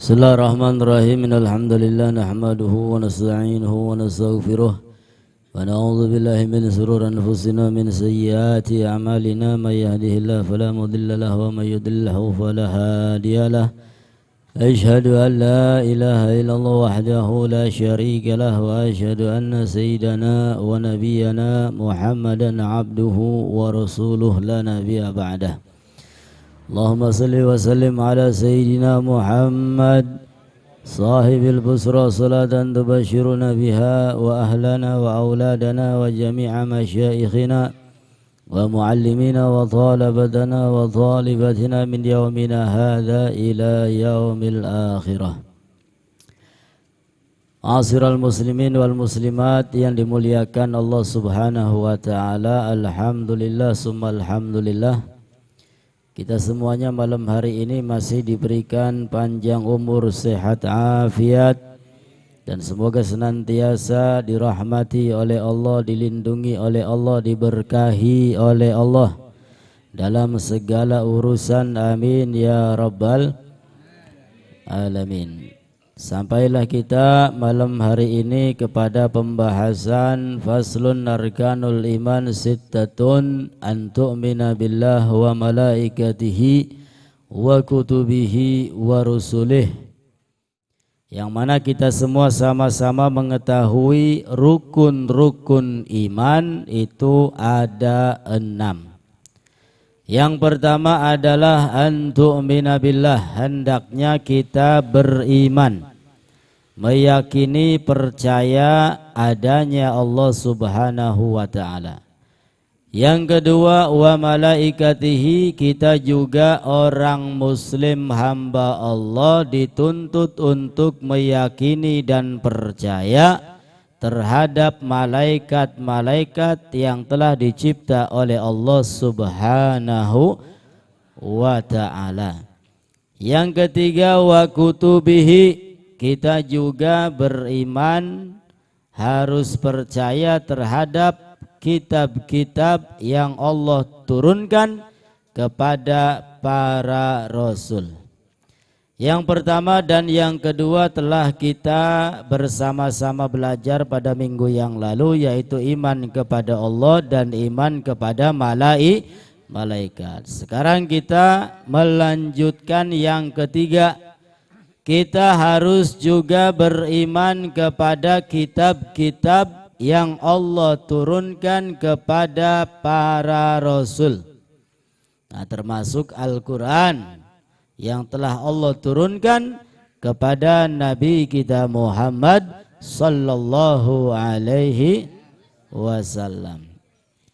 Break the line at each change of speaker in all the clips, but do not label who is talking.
Bismillahirrahmanirrahim. Alhamdulillah nahmaduhu wa nasta'inuhu wa nastaghfiruh wa na'udzu billahi min shururi anfusina min sayyiati a'malina may yahdihillahu fala mudilla lahu wa may yudlilhu fala hadiyalah. Asyhadu an la ilaha illallah wahdahu la syarika lah wa asyhadu anna sayyidana wa nabiyyana Muhammadan abduhu wa rasuluh la nabiyya ba'dah. Allahumma salli wa sallim ala Sayyidina Muhammad sahibil busra salatan tubashiruna biha wa ahlana wa auladana wa jami'a masyaikhina wa muallimina wa talabatana wa talibatina min yaumina hadha ila yaumil akhirah. Asyiral muslimin wal muslimat yang dimuliakan Allah subhanahu wa ta'ala. Alhamdulillah summa alhamdulillah, kita semuanya malam hari ini masih diberikan panjang umur, sehat, afiat, dan semoga senantiasa dirahmati oleh Allah, dilindungi oleh Allah, diberkahi oleh Allah dalam segala urusan. Amin ya rabbal alamin. Sampailah kita malam hari ini kepada pembahasan faslun arkanul iman sittatun an tu'mina billah wa malaikatihi wa kutubihi wa rusulih, yang mana kita semua sama-sama mengetahui rukun-rukun iman itu ada 6. Yang pertama adalah an tu'mina billah, hendaknya kita beriman, meyakini, percaya adanya Allah subhanahu wa ta'ala. Yang kedua wa malaikatihi, kita juga orang muslim hamba Allah dituntut untuk meyakini dan percaya terhadap malaikat-malaikat yang telah dicipta oleh Allah subhanahu wa ta'ala. Yang ketiga wa kutubihi, kita juga beriman, harus percaya terhadap kitab-kitab yang Allah turunkan kepada para rasul. Yang pertama dan yang kedua telah kita bersama-sama belajar pada minggu yang lalu, yaitu iman kepada Allah dan iman kepada malaikat. Sekarang kita melanjutkan yang ketiga. Kita harus juga beriman kepada kitab-kitab yang Allah turunkan kepada para rasul. Nah, termasuk Al-Quran yang telah Allah turunkan kepada Nabi kita Muhammad sallallahu alaihi wasallam.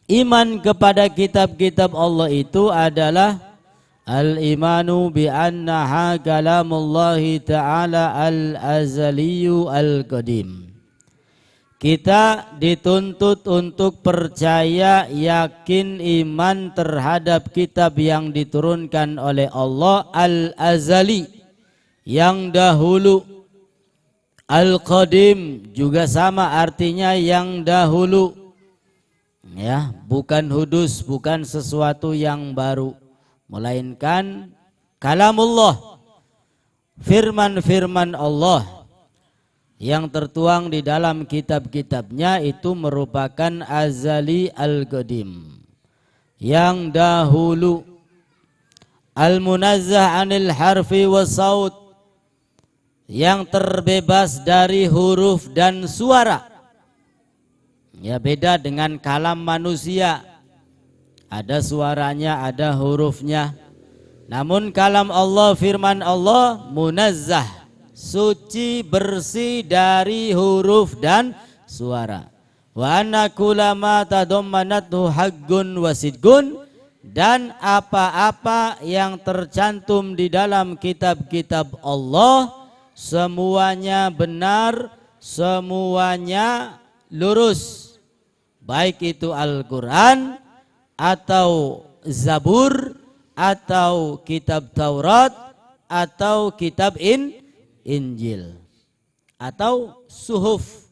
Iman kepada kitab-kitab Allah itu adalah al-imanu bi annaha kalamullahi ta'ala al-azaliyu al-qadim. Kita dituntut untuk percaya, yakin, iman terhadap kitab yang diturunkan oleh Allah al-azali, yang dahulu. Al-qadim juga sama artinya yang dahulu. Ya, bukan hudus, bukan sesuatu yang baru, melainkan kalamullah, firman-firman Allah yang tertuang di dalam kitab-kitabnya itu merupakan azali al-qadim, yang dahulu. Al-munazzah anil harfi wa saut, yang terbebas dari huruf dan suara. Ya, beda dengan kalam manusia, ada suaranya, ada hurufnya. Namun kalam Allah, firman Allah, munazzah, suci, bersih dari huruf dan suara. Wa anna kullama tadammanathu haqqun wa sidqun, dan apa-apa yang tercantum di dalam kitab-kitab Allah semuanya benar, semuanya lurus, baik itu Al-Quran atau Zabur atau kitab Taurat atau kitab Injil atau suhuf.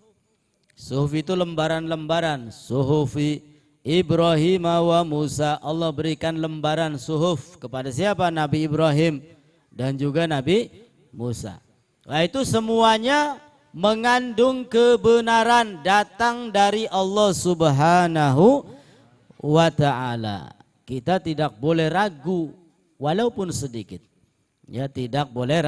Suhuf itu lembaran-lembaran. Suhufi Ibrahim wa Musa, Allah berikan lembaran suhuf kepada siapa? Nabi Ibrahim dan juga Nabi Musa. Nah, itu semuanya mengandung kebenaran, datang dari Allah Subhanahu wa ta'ala. Kita tidak boleh ragu walaupun sedikit. Ya, tidak boleh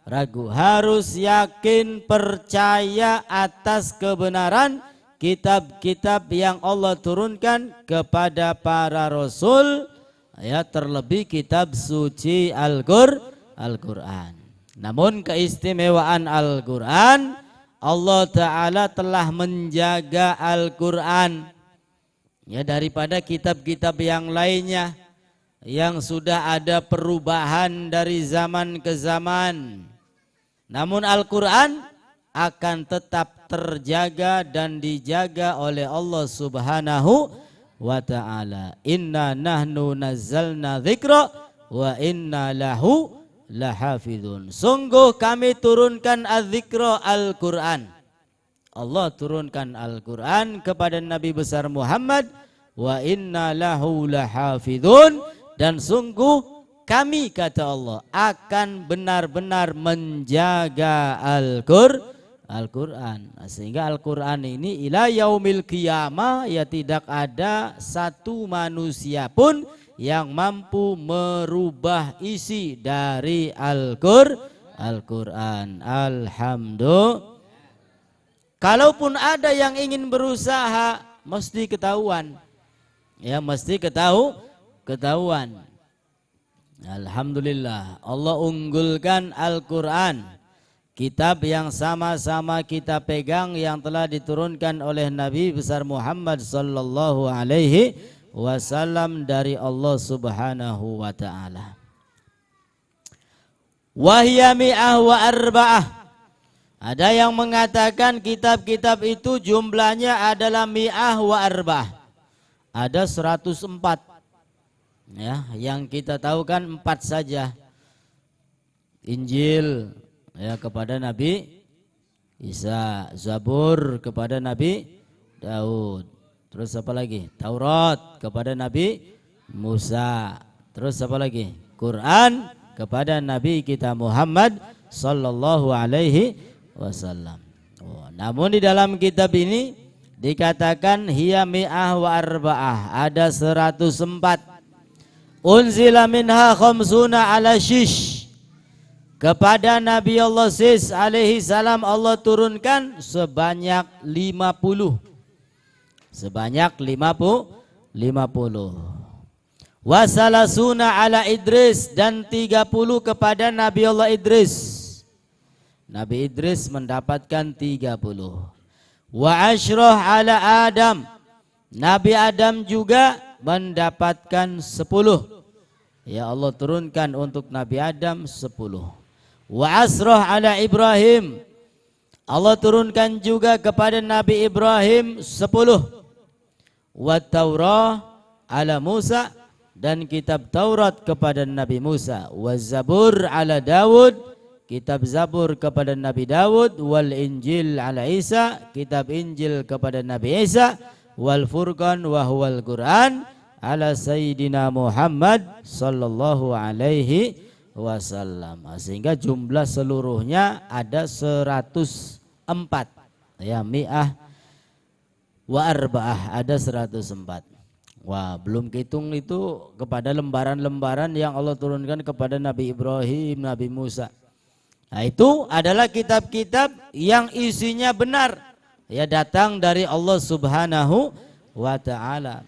ragu, harus yakin, percaya atas kebenaran kitab-kitab yang Allah turunkan kepada para rasul, ya, terlebih kitab suci Al-Quran. Namun keistimewaan Al-Quran, Allah Ta'ala telah menjaga Al-Quran, ya, daripada kitab-kitab yang lainnya yang sudah ada perubahan dari zaman ke zaman. Namun Al-Quran akan tetap terjaga dan dijaga oleh Allah Subhanahu wa ta'ala. Inna nahnu nazzalna dzikra wa inna lahu lahafidun. Sungguh kami turunkan az-dzikra, Al-Quran. Allah turunkan Al-Quran kepada Nabi besar Muhammad, wa inna lahu lahafidun, dan sungguh kami, kata Allah, akan benar-benar menjaga Al-Quran. Sehingga Al-Quran ini ila yaumil qiyamah, ya, tidak ada satu manusia pun yang mampu merubah isi dari Al-Quran. Alhamdulillah. Kalaupun ada yang ingin berusaha, mesti ketahuan. Ya, mesti ketahuan. Alhamdulillah, Allah unggulkan Al-Quran, kitab yang sama-sama kita pegang, yang telah diturunkan oleh Nabi besar Muhammad sallallahu alaihi wasallam dari Allah Subhanahu wa ta'ala. Wahya mi'ah wa arba'ah. Ada yang mengatakan kitab-kitab itu jumlahnya adalah mi'ah wa arba'ah. Ada 104. Ya, yang kita tahu kan 4 saja. Injil, ya, kepada Nabi Isa, Zabur kepada Nabi Daud. Terus apa lagi? Taurat kepada Nabi Musa. Terus apa lagi? Quran kepada Nabi kita Muhammad sallallahu alaihi wasallam. Namun di dalam kitab ini dikatakan hiya mi'ah wa arba'ah, ada 104. Unzila minha khamsuna ala shish. Kepada Nabi Allah Sis alaihi salam Allah turunkan sebanyak 50. Sebanyak 50. Wasalasuna ala Idris, dan 30 kepada Nabi Allah Idris. Nabi Idris mendapatkan 30. Wa asyrah ala Adam. Nabi Adam juga mendapatkan 10. Ya, Allah turunkan untuk Nabi Adam 10. Wa asrah ala Ibrahim. Allah turunkan juga kepada Nabi Ibrahim 10. Wa Taurah ala Musa, dan kitab Taurat kepada Nabi Musa. Wa Zabur ala Dawud, kitab Zabur kepada Nabi Dawud. Wal Injil ala Isa, kitab Injil kepada Nabi Isa. Wal Furqan wa huwal Quran ala Sayyidina Muhammad sallallahu alaihi wasallam. Sehingga jumlah seluruhnya ada 104. Ya, mi'ah wa arba'ah, ada 104. Wah, belum hitung itu kepada lembaran-lembaran yang Allah turunkan kepada Nabi Ibrahim, Nabi Musa. Nah, itu adalah kitab-kitab yang isinya benar, ya, datang dari Allah Subhanahu wa ta'ala.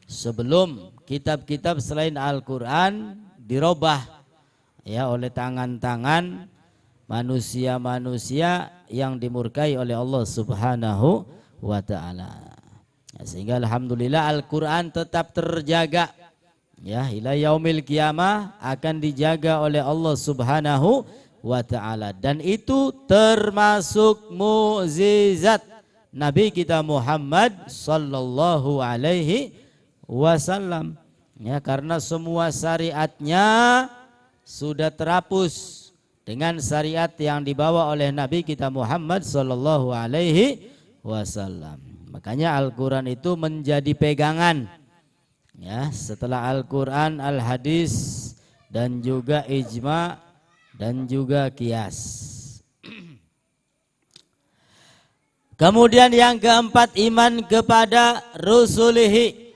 Sebelum kitab-kitab selain Al-Quran dirubah, ya, oleh tangan-tangan manusia-manusia yang dimurkai oleh Allah Subhanahu wa ta'ala. Sehingga alhamdulillah Al-Quran tetap terjaga ya, ila yaumil qiyamah akan dijaga oleh Allah Subhanahu wa ta'ala, dan itu termasuk mukjizat Nabi kita Muhammad sallallahu alaihi wasallam ya, karena semua syariatnya sudah terhapus dengan syariat yang dibawa oleh Nabi kita Muhammad sallallahu alaihi wasallam. Makanya Al-Quran itu menjadi pegangan ya, setelah Al-Quran, Al-Hadis, dan juga ijma dan juga qiyas. Kemudian yang keempat, iman kepada rusulihi,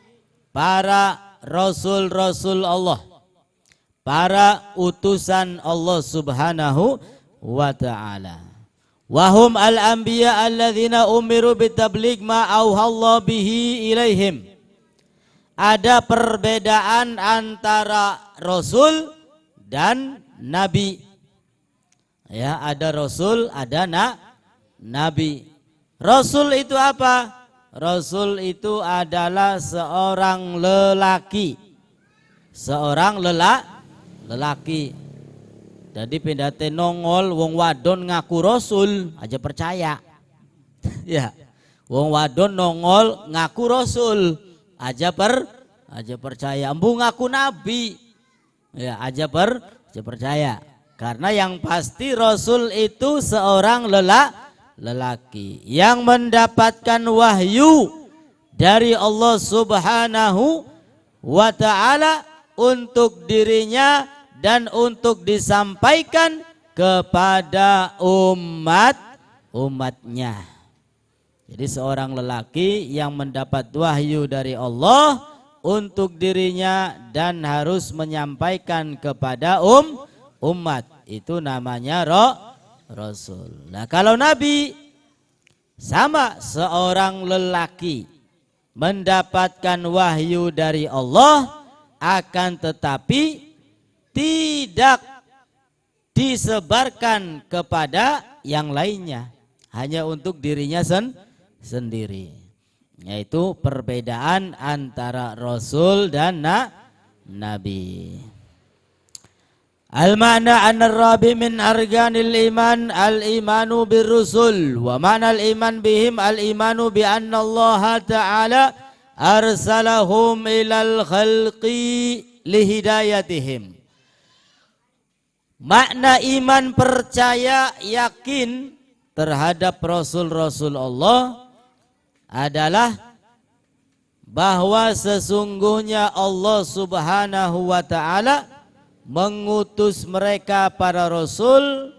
para rasul-rasul Allah, para utusan Allah Subhanahu wa ta'ala. Wahum al-anbiya alladzina umiru bitabligh ma auhallahu bihi ilaihim. Ada perbedaan antara rasul dan nabi. Ya, ada rasul, ada nabi. Rasul itu apa? Rasul itu adalah seorang lelaki. Seorang lelaki. Jadi pindate nongol wong wadon ngaku rasul aja percaya. Ya. Wong wadon nongol ngaku rasul aja percaya. Embu ngaku nabi. Ya, aja percaya. Karena yang pasti rasul itu seorang lelaki yang mendapatkan wahyu dari Allah Subhanahu wa ta'ala untuk dirinya dan untuk disampaikan kepada umatnya. Jadi seorang lelaki yang mendapat wahyu dari Allah untuk dirinya dan harus menyampaikan kepada umat, itu namanya rasul. Nah, kalau nabi sama, seorang lelaki mendapatkan wahyu dari Allah, akan tetapi tidak disebarkan kepada yang lainnya, hanya untuk dirinya sendiri. Yaitu perbedaan antara rasul dan nabi. Al-ma'na an-rabi min arganil iman al-imanu birrusul, wa ma'na al-iman bihim al-imanu bi anna Allah ta'ala arsalahum ilal khalqi lihidayatihim. Makna iman, percaya, yakin terhadap Rasul-Rasul Allah adalah bahwa sesungguhnya Allah Subhanahu wa ta'ala mengutus mereka para Rasul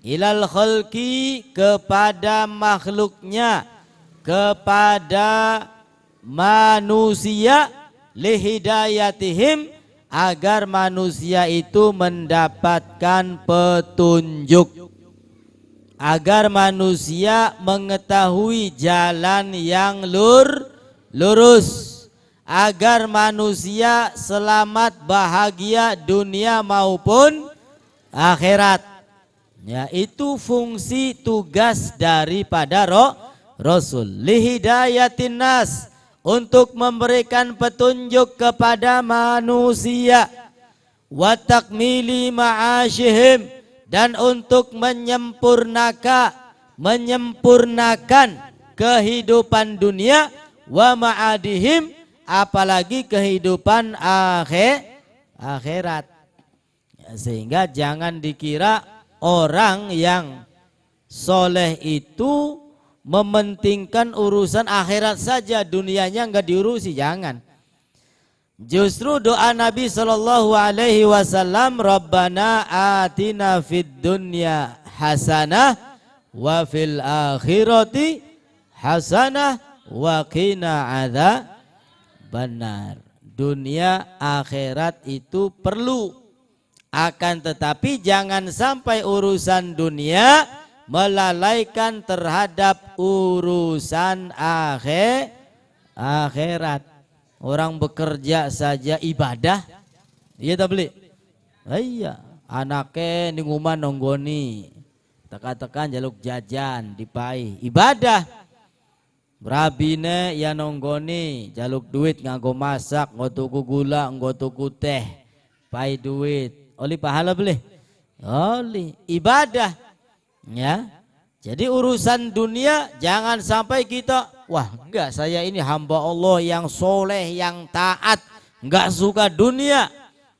ilal khalqi, kepada makhluknya, kepada manusia, lihidayatihim, agar manusia itu mendapatkan petunjuk, agar manusia mengetahui jalan yang lurus, agar manusia selamat bahagia dunia maupun akhirat. Ya, itu fungsi tugas daripada Rasul. Lihidayatin nas, untuk memberikan petunjuk kepada manusia, wa takmili ma'asyihim, dan untuk menyempurnakan kehidupan dunia, wa ma'adihim, apalagi kehidupan akhirat. Sehingga jangan dikira orang yang soleh itu mementingkan urusan akhirat saja, dunianya enggak diurusi, jangan. Justru doa Nabi sallallahu alaihi wasallam, Rabbana atina fid dunya hasanah wa fil akhirati hasanah wa qina adzabannar. Dunia akhirat itu perlu, akan tetapi jangan sampai urusan dunia melalaikan terhadap urusan akhirat. Orang bekerja saja ibadah, iya tak beli? Iya, anaknya ninguman nonggoni, tekan-tekan jaluk jajan dipai, ibadah. Brabine ya nonggoni jaluk duit nganggo masak, nggo tuku gula, nggo tuku teh, pai duit. Oli pahala boleh? Oli ibadah. Ya. Jadi urusan dunia jangan sampai kita, wah enggak, saya ini hamba Allah yang soleh, yang taat, enggak suka dunia,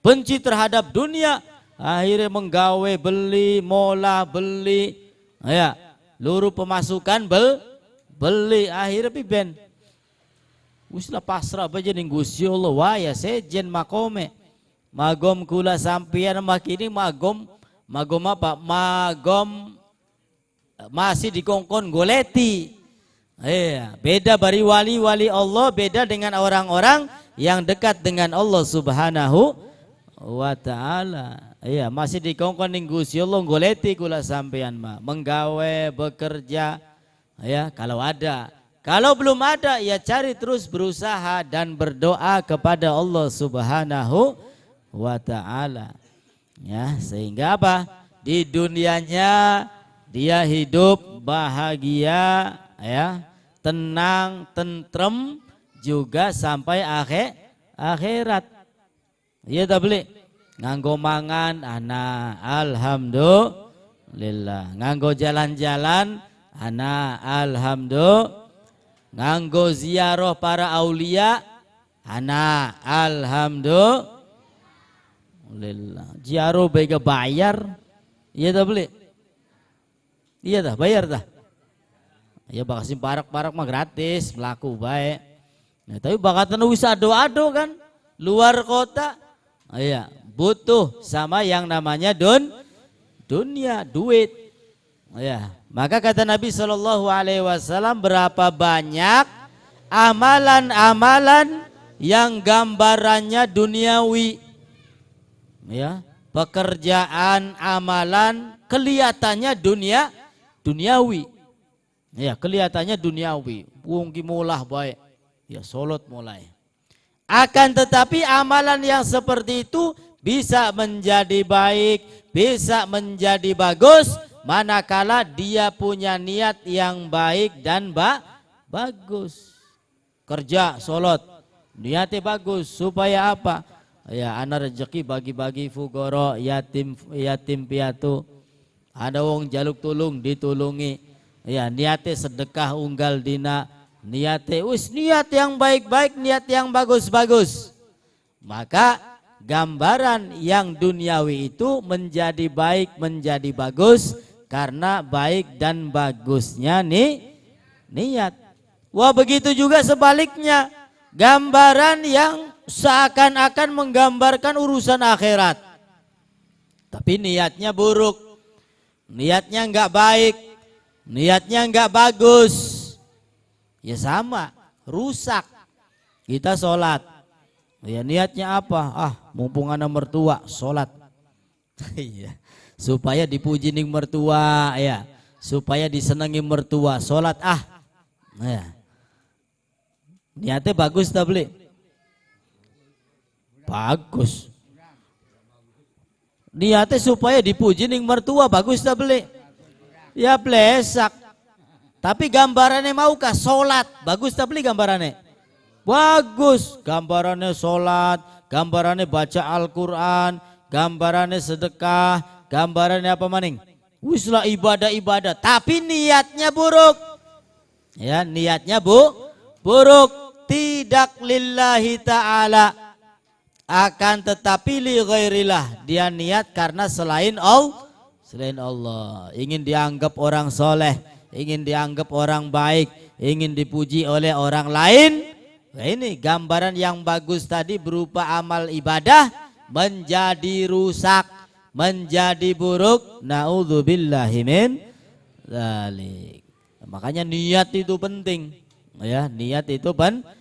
benci terhadap dunia, akhirnya menggawe beli, mola beli, ya, luruh pemasukan beli, akhirnya piben. Uslah pasrah aja ning Gusti Allah, waya sejen makome. Magom kula sampeyan makini magom apa? Magom masih dikongkon goleti. Beda bari wali Allah, beda dengan orang-orang yang dekat dengan Allah Subhanahu wa ta'ala. Masih dikongkon ning Gusti Allah goleti kula sampean mah, menggawe, bekerja, kalau ada. Kalau belum ada ya cari terus, berusaha dan berdoa kepada Allah Subhanahu wa ta'ala. Sehingga apa? Di dunianya dia hidup bahagia, tenang, tentrem, juga sampai akhirat. Iya tak beli? Nganggo mangan, ana alhamdulillah. Nganggo jalan-jalan, ana alhamdulillah. Nganggo ziarah para aulia, ana alhamdulillah. Ziarah bega bayar, iya tak beli? Iya dah, bayar dah. Ya bakal parak-parak mah gratis, melaku baik. Tapi bakatan wisata ado-ado kan, luar kota. Butuh sama yang namanya dunia, duit. Maka kata Nabi SAW, berapa banyak amalan-amalan yang gambarannya duniawi. Pekerjaan, amalan kelihatannya duniawi, kelihatannya duniawi, wongki mulah baik, solot mulai. Akan tetapi amalan yang seperti itu bisa menjadi baik, bisa menjadi bagus, manakala dia punya niat yang baik dan bagus. Kerja, solot, niatnya bagus, supaya apa? Anak rezeki bagi-bagi fugoro, yatim piatu. Ada wong jaluk tulung ditulungi, niatnya sedekah unggal dina, niatnya niat yang baik-baik, niat yang bagus-bagus. Maka gambaran yang duniawi itu menjadi baik, menjadi bagus karena baik dan bagusnya niat. Wah begitu juga sebaliknya, gambaran yang seakan-akan menggambarkan urusan akhirat, tapi niatnya buruk. Niatnya enggak baik, niatnya enggak bagus, sama, rusak. Kita sholat, niatnya apa? Mumpung anak mertua, sholat, supaya dipuji ning mertua, supaya disenangi mertua, sholat, niatnya bagus tak beli? Bagus. Niatnya supaya dipuji ning mertua, bagus tak beli? Ya plesak. Tapi gambarannya maukah? Sholat, bagus tak beli gambarannya? Bagus. Gambarannya sholat, gambarannya baca Al-Quran, gambarannya sedekah, gambarannya apa maning? Wislah ibadah-ibadah, tapi niatnya buruk. Niatnya buruk, tidak lillahi ta'ala. Akan tetapi li ghairillah, dia niat karena selain Allah, ingin dianggap orang soleh, ingin dianggap orang baik, ingin dipuji oleh orang lain. Ini gambaran yang bagus tadi berupa amal ibadah menjadi rusak, menjadi buruk. Naudzubillahi min dzalik. Makanya niat itu penting, niat itu penting.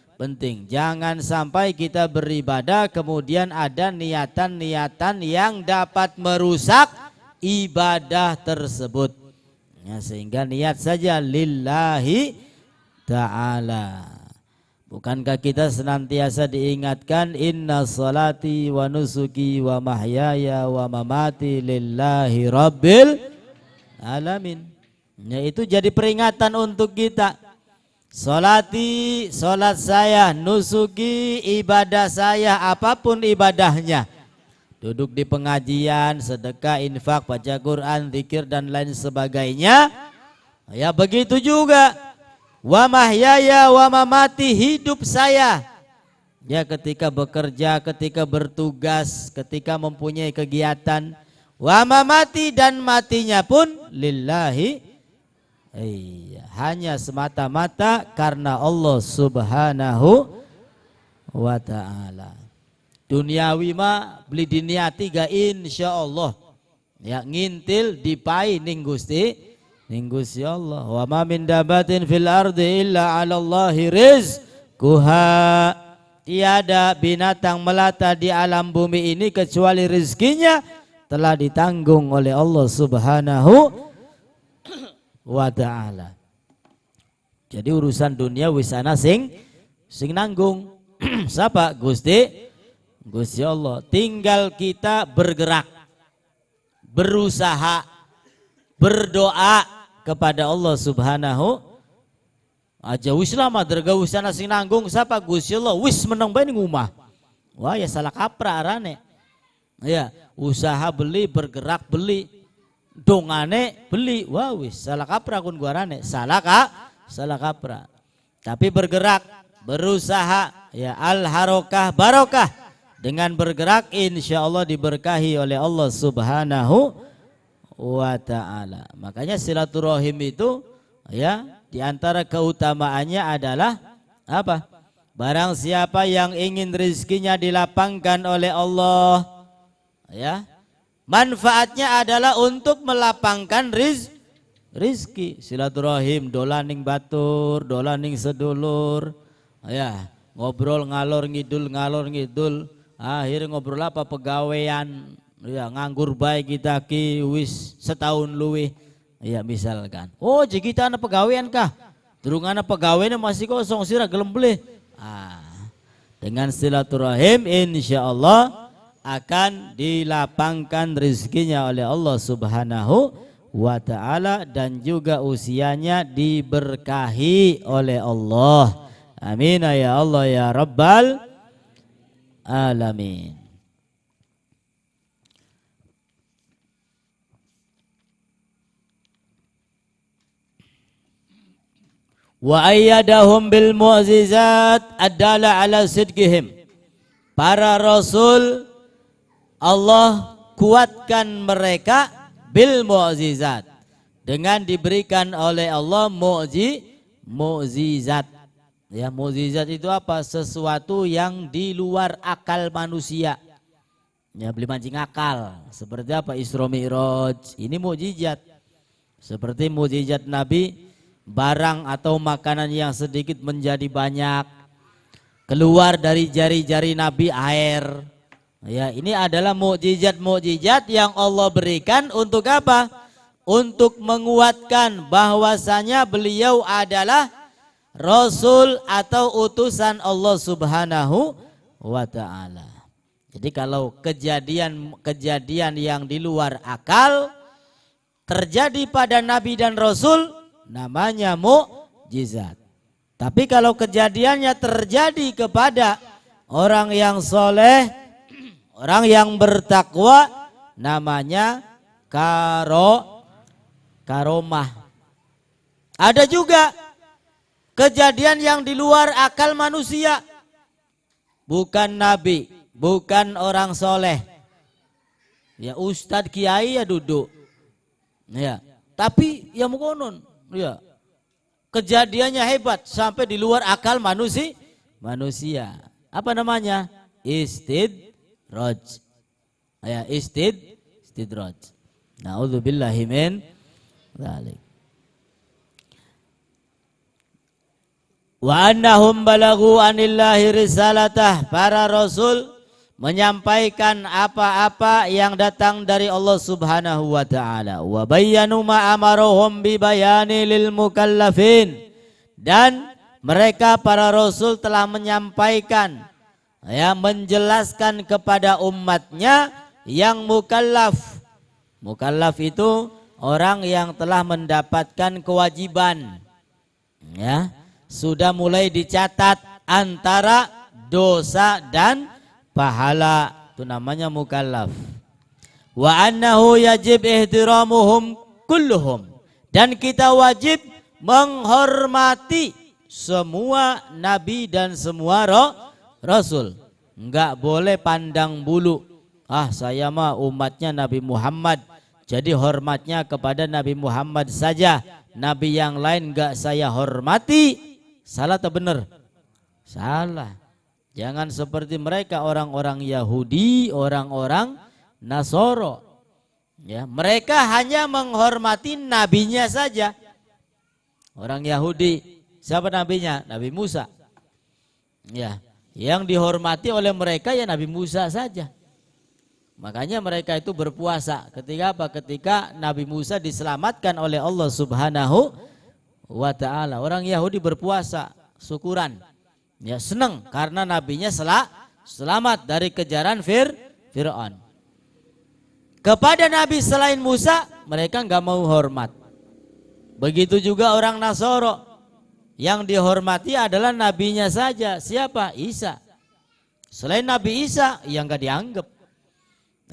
Jangan sampai kita beribadah kemudian ada niatan-niatan yang dapat merusak ibadah tersebut. Sehingga niat saja lillahi ta'ala. Bukankah kita senantiasa diingatkan inna salati wa nusuki wa mahyaya wa mamati lillahi rabbil alamin. Itu jadi peringatan untuk kita. Solati, solat saya, nusuki, ibadah saya, apapun ibadahnya. Duduk di pengajian, sedekah, infak, baca Quran, zikir dan lain sebagainya. Ya begitu juga. Wa mahyaya wa mamati, hidup saya. Ya ketika bekerja, ketika bertugas, ketika mempunyai kegiatan. Wa mamati, dan matinya pun lillahi. Iya, hanya semata-mata karena Allah Subhanahu wa ta'ala. Duniawi mah beli diniati ga insyaallah. Ya ngintil dipai ning Gusti Allah. Wa ma min dabatin fil ardi illa 'ala Allahi rizquha. Tiada binatang melata di alam bumi ini kecuali rezekinya telah ditanggung oleh Allah Subhanahu wa ta'ala. Jadi urusan dunia wisana sing nanggung. Siapa? Gusti Allah. Tinggal kita bergerak, berusaha, berdoa kepada Allah Subhanahu aja. Wis lama derga wisana sing nanggung siapa? Gusti Allah. Wis menang bae ning omah. Wah ya salah kaprah arane. Ya, usaha beli, bergerak beli, dongane beli, wah wis salah kaprah kun guarane, salah kaprah. Tapi bergerak, berusaha, ya al harokah barokah. Dengan bergerak insya Allah diberkahi oleh Allah Subhanahu wa ta'ala. Makanya silaturahim itu ya diantara keutamaannya adalah apa? Barang siapa yang ingin rezekinya dilapangkan oleh Allah, ya manfaatnya adalah untuk melapangkan rizki. Silaturahim, dolaning batur, dolaning sedulur, ya ngobrol ngalor ngidul, akhirnya ngobrol apa pegawaian, ya nganggur baik kita ki wis setahun luwih, ya misalkan. Oh jadi kita anak pegawaian kah? Durung anak pegawainya masih kosong sirah gelem beli. Dengan silaturahim insya Allah akan dilapangkan rezekinya oleh Allah Subhanahu wa ta'ala dan juga usianya diberkahi oleh Allah. Amin ya Allah ya Rabbal alamin. Wa ayyadahum bil mu'jizat adala ala sidqihim. Para rasul Allah kuatkan mereka bil mu'jizat, dengan diberikan oleh Allah mu'jizat. Ya, mu'jizat itu apa? Sesuatu yang di luar akal manusia. Ya, beli mancing akal. Seperti apa? Isra Mi'raj. Ini mu'jizat. Seperti mu'jizat Nabi, barang atau makanan yang sedikit menjadi banyak. Keluar dari jari-jari Nabi air. Ya, ini adalah mukjizat-mukjizat yang Allah berikan untuk apa? Untuk menguatkan bahwasanya beliau adalah Rasul atau utusan Allah Subhanahu wa ta'ala. Jadi kalau kejadian yang di luar akal terjadi pada Nabi dan Rasul, namanya mukjizat. Tapi kalau kejadiannya terjadi kepada orang yang soleh, orang yang bertakwa, namanya karomah. Ada juga kejadian yang di luar akal manusia, bukan nabi, bukan orang soleh, ya ustadz kiai ya duduk, ya tapi ya mukonon, ya kejadiannya hebat sampai di luar akal manusia. Apa namanya? Istidraj. Ya, istidraj. Na'udzubillahi min dzalik. Wa annahum balagu anillahi risalatah. Para rasul menyampaikan apa-apa yang datang dari Allah Subhanahu wa ta'ala. Wa bayyanu ma amarohum bi bayani lil mukallafin. Dan mereka para rasul telah menyampaikan, ya, menjelaskan kepada umatnya yang mukallaf. Mukallaf itu orang yang telah mendapatkan kewajiban, ya, sudah mulai dicatat antara dosa dan pahala. Itu namanya mukallaf. Wa annahu yajib ihtiramuhum kulluhum, dan kita wajib menghormati semua nabi dan semua rasul. Enggak boleh pandang bulu. Ah, saya mah umatnya Nabi Muhammad, jadi hormatnya kepada Nabi Muhammad saja. Nabi yang lain enggak saya hormati. Salah atau benar? Salah. Jangan seperti mereka orang-orang Yahudi, orang-orang Nasoro. Ya, mereka hanya menghormati nabinya saja. Orang Yahudi, siapa nabinya? Nabi Musa. Ya, yang dihormati oleh mereka ya Nabi Musa saja. Makanya mereka itu berpuasa. Ketika apa? Ketika Nabi Musa diselamatkan oleh Allah Subhanahu wa ta'ala. Orang Yahudi berpuasa, syukuran. Ya, senang karena nabinya selamat dari kejaran Fir'aun. Kepada nabi selain Musa mereka enggak mau hormat. Begitu juga orang Nasoro, yang dihormati adalah nabinya saja. Siapa? Isa. Selain Nabi Isa yang enggak dianggap.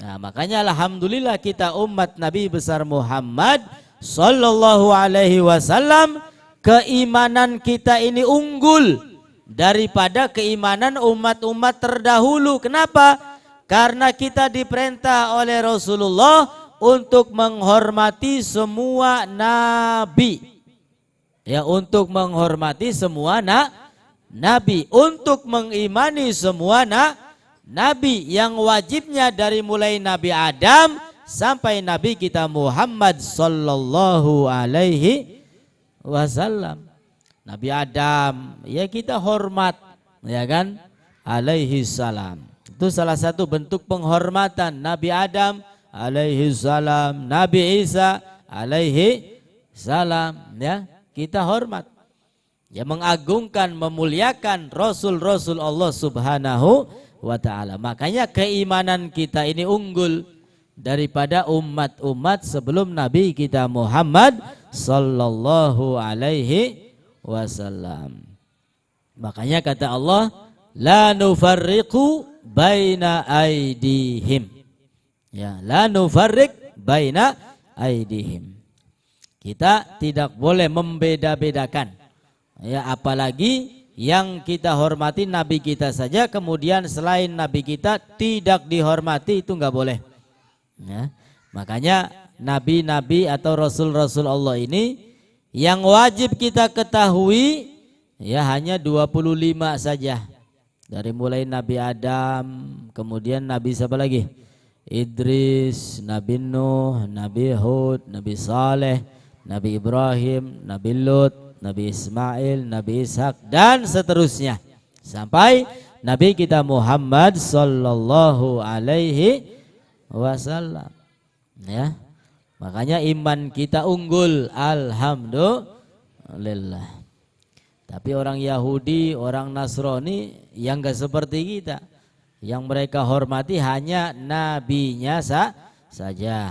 Nah, makanya alhamdulillah kita umat Nabi besar Muhammad sallallahu alaihi wasallam, keimanan kita ini unggul daripada keimanan umat-umat terdahulu. Kenapa? Karena kita diperintah oleh Rasulullah untuk menghormati semua nabi. Ya, untuk menghormati semua nabi, untuk mengimani semua nabi yang wajibnya dari mulai Nabi Adam sampai Nabi kita Muhammad sallallahu alaihi wasallam. Nabi Adam ya kita hormat, ya kan, alaihi salam. Itu salah satu bentuk penghormatan. Nabi Adam alaihi salam, Nabi Isa alaihi salam, ya kita hormat. Ya, mengagungkan, memuliakan Rasul-Rasul Allah Subhanahu wa ta'ala. Makanya keimanan kita ini unggul daripada umat-umat sebelum Nabi kita Muhammad sallallahu alaihi wasallam. Makanya kata Allah, la nufarriqu baina aidihim. Ya, la nufarriq baina aidihim. Kita tidak boleh membeda-bedakan. Ya, apalagi yang kita hormati nabi kita saja, kemudian selain nabi kita tidak dihormati, itu enggak boleh. Ya, makanya nabi-nabi atau rasul-rasul Allah ini yang wajib kita ketahui ya hanya 25 saja. Dari mulai Nabi Adam, kemudian Nabi siapa lagi? Idris, Nabi Nuh, Nabi Hud, Nabi Saleh, Nabi Ibrahim, Nabi Lut, Nabi Ismail, Nabi Ishak, dan seterusnya sampai Nabi kita Muhammad sallallahu alaihi wasallam. Ya, makanya iman kita unggul, alhamdulillah. Tapi orang Yahudi, orang Nasrani yang enggak seperti kita, yang mereka hormati hanya nabinya saja.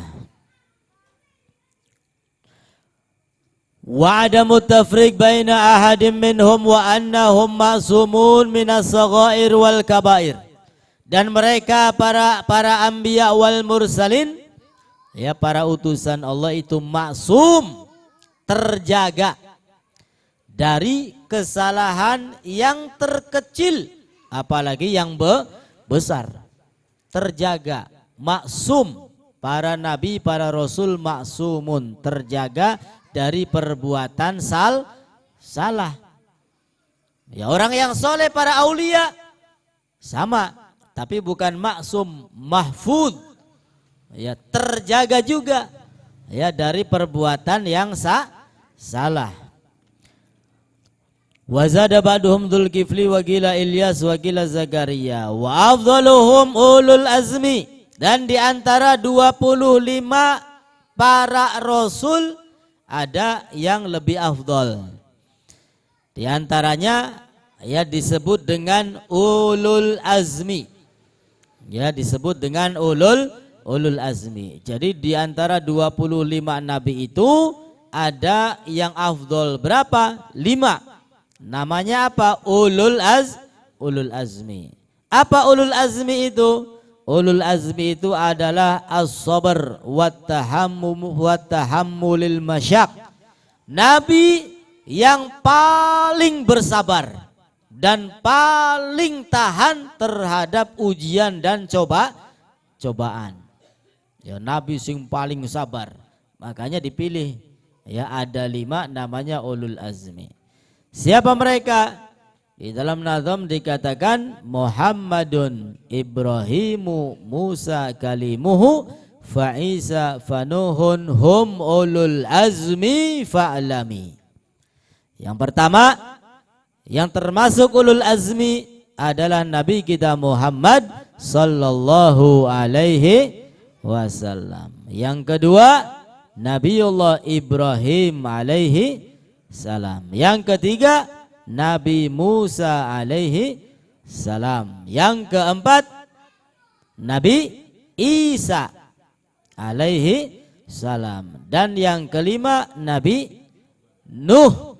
Wa adamu tafriq baina ahadim minhum wa annahum ma'sumun minas saghair wal kabair. Dan mereka para anbiya wal mursalin, ya para utusan Allah itu maksum, terjaga dari kesalahan yang terkecil apalagi yang besar. Terjaga, maksum. Para nabi, para rasul maksumun, terjaga dari perbuatan salah. Ya, orang yang soleh, para aulia sama, tapi bukan maksum, mahfud. Ya, terjaga juga ya dari perbuatan yang salah. Wa zada ba'duhum Dzulkifli wa qila Ilyas wa qila Zakaria wa afdaluhum ulul azmi. Dan di antara 25 para rasul ada yang lebih afdal. Di antaranya ya disebut dengan ulul azmi. Ya disebut dengan ulul azmi. Jadi di antara 25 nabi itu ada yang afdal berapa? 5. Namanya apa? Ulul azmi. Apa ulul azmi itu? Ulul azmi itu adalah as-sabr wat tahammulil masyak. Nabi yang paling bersabar dan paling tahan terhadap ujian dan cobaan. Ya, Nabi sing paling sabar. Makanya dipilih. Ya, ada 5 namanya ulul azmi. Siapa mereka? Di dalam nazam dikatakan Muhammadun Ibrahimu Musa kalimuhu fa Isa fanuhun hum ulul azmi fa'lami. Yang pertama yang termasuk ulul azmi adalah Nabi kita Muhammad sallallahu alaihi wasallam. Yang kedua Nabiullah Ibrahim alaihi salam. Yang ketiga Nabi Musa alaihi salam. Yang keempat Nabi Isa alaihi salam. Dan yang kelima Nabi Nuh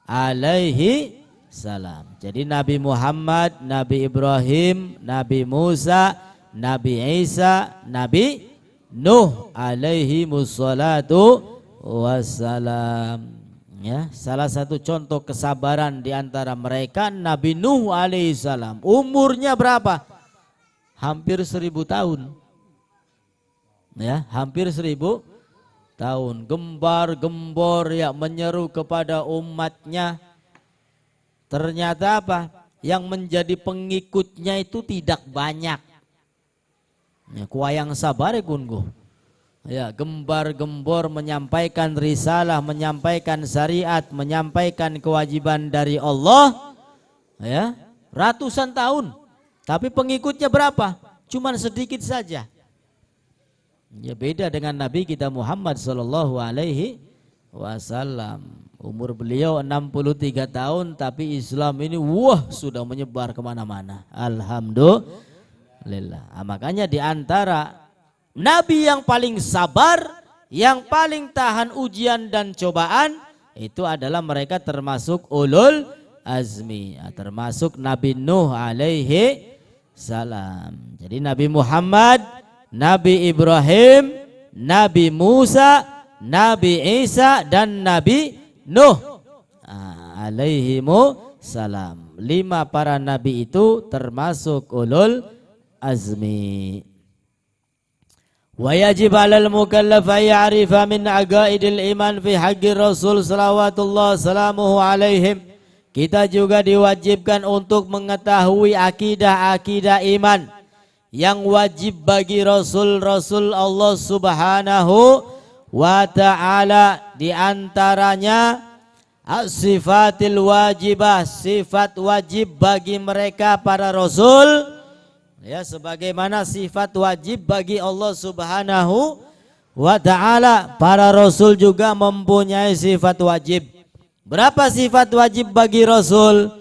alaihi salam. Jadi Nabi Muhammad, Nabi Ibrahim, Nabi Musa, Nabi Isa, Nabi Nuh alaihi mussalatu wassalam. Ya, salah satu contoh kesabaran di antara mereka Nabi Nuh alaihissalam. Umurnya berapa? Hampir 1000 tahun. Ya, hampir 1000 tahun. Gembar-gembor ya menyeru kepada umatnya. Ternyata apa? Yang menjadi pengikutnya itu tidak banyak. Ya, kuayang sabar ya kungu. Ya, gembar-gembor menyampaikan risalah, menyampaikan syariat, menyampaikan kewajiban dari Allah, ya, ratusan tahun. Tapi pengikutnya berapa? Cuman sedikit saja. Ya, beda dengan Nabi kita Muhammad sallallahu alaihi wasallam. Umur beliau 63 tahun, tapi Islam ini sudah menyebar kemana-mana. Alhamdulillah. Nah, makanya di antara Nabi yang paling sabar, yang paling tahan ujian dan cobaan, itu adalah mereka termasuk ulul azmi, termasuk Nabi Nuh alaihi salam. Jadi Nabi Muhammad, Nabi Ibrahim, Nabi Musa, Nabi Isa dan Nabi Nuh alaihimu salam. 5 para nabi itu termasuk ulul azmi. Wajib 'alal mukallaf ya'rifa min aqaidil iman fi haqqi Rasul salawatullah salamuhu alaihim. Kita juga diwajibkan untuk mengetahui akidah-akidah iman yang wajib bagi Rasul-Rasul Allah Subhanahu wa ta'ala. Di antaranya as-sifatil wajibah, sifat wajib bagi mereka para Rasul. Ya, sebagaimana sifat wajib bagi Allah Subhanahu wa ta'ala, para Rasul juga mempunyai sifat wajib. Berapa sifat wajib bagi Rasul?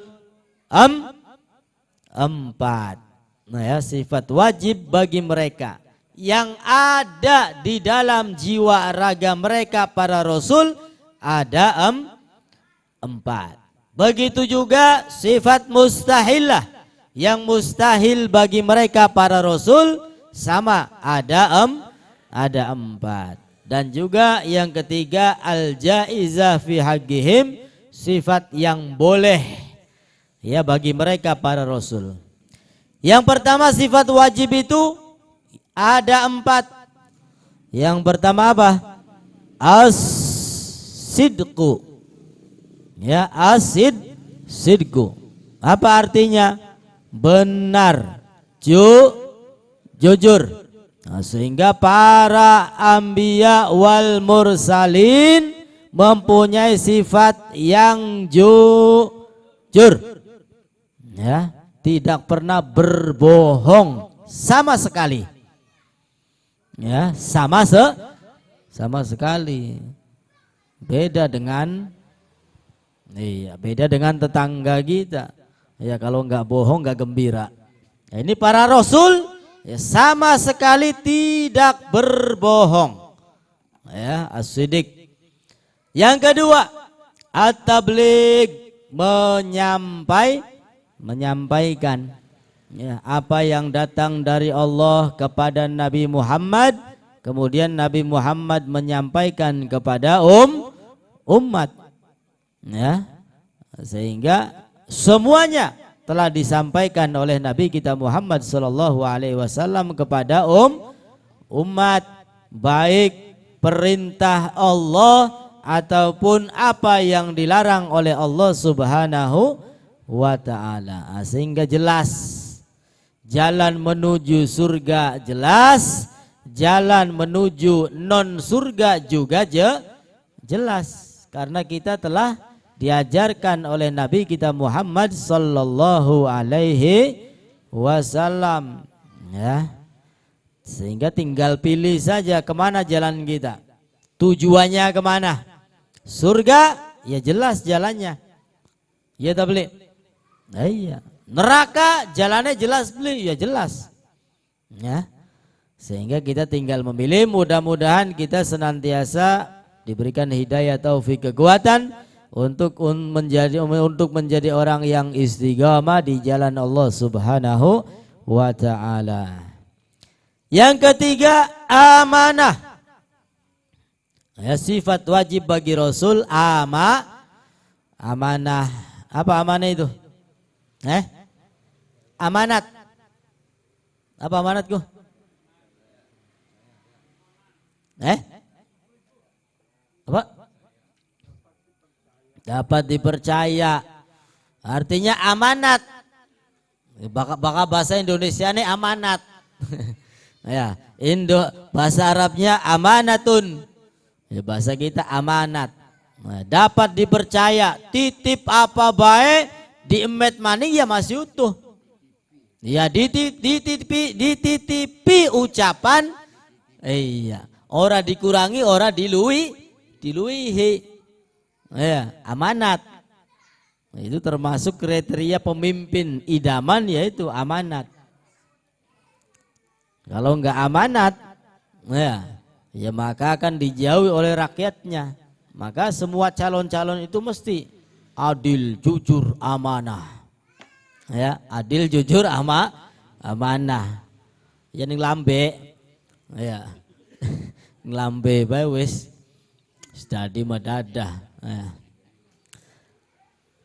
4. Nah ya, sifat wajib bagi mereka yang ada di dalam jiwa raga mereka para Rasul ada 4. Begitu juga sifat mustahilah yang mustahil bagi mereka para Rasul sama ada 4. Dan juga yang ketiga al-jaizah fi haqqihim, sifat yang boleh ya bagi mereka para Rasul. Yang pertama sifat wajib itu ada 4. Yang pertama apa? As-sidqu. Ya, as-sidqu. Apa artinya? Benar, jujur. Nah, sehingga para anbiya wal mursalin mempunyai sifat yang jujur. Ya, tidak pernah berbohong sama sekali. Ya, sama sekali. Beda dengan tetangga kita. Ya, kalau nggak bohong nggak gembira. Ya, ini para Rasul ya, sama sekali tidak berbohong. Ya, as-siddiq. Yang kedua, at-tabligh. menyampaikan ya, apa yang datang dari Allah kepada Nabi Muhammad, kemudian Nabi Muhammad menyampaikan kepada umat ya, sehingga semuanya telah disampaikan oleh Nabi kita Muhammad sallallahu alaihi wasallam kepada umat, baik perintah Allah ataupun apa yang dilarang oleh Allah Subhanahu wa taala. Sehingga jelas jalan menuju surga, jelas jalan menuju non surga juga jelas, karena kita telah diajarkan oleh Nabi kita Muhammad sallallahu alaihi wasallam ya. Sehingga tinggal pilih saja kemana jalan kita, tujuannya kemana. Surga ya jelas jalannya, ya tak beli. Nah, iya. Neraka jalannya jelas beli, ya jelas ya. Sehingga kita tinggal memilih. Mudah-mudahan kita senantiasa diberikan hidayah, taufik, kekuatan untuk menjadi orang yang istiqamah di jalan Allah Subhanahu wa taala. Yang ketiga, amanah. Ya, sifat wajib bagi Rasul amanah. Apa amanah itu? Amanat. Apa amanatku? Apa? Dapat dipercaya. Artinya amanat. Bakal bahasa Indonesia ini amanat. Ya, bahasa Arabnya amanatun. Ya, bahasa kita amanat. Nah, dapat dipercaya, titip apa baik, diemet maning ya masih utuh. Ya dititipi ucapan, iya. Ora dikurangi, ora diluihi. Ya, amanat. Nah, itu termasuk kriteria pemimpin idaman, yaitu amanat. Kalau enggak amanat, ya maka akan dijauhi oleh rakyatnya. Maka semua calon-calon itu mesti adil, jujur, amanah. Ya, adil, jujur, amanah. Ya ning lambe. Ya. Lambe bae wis dadi madadah. Ya.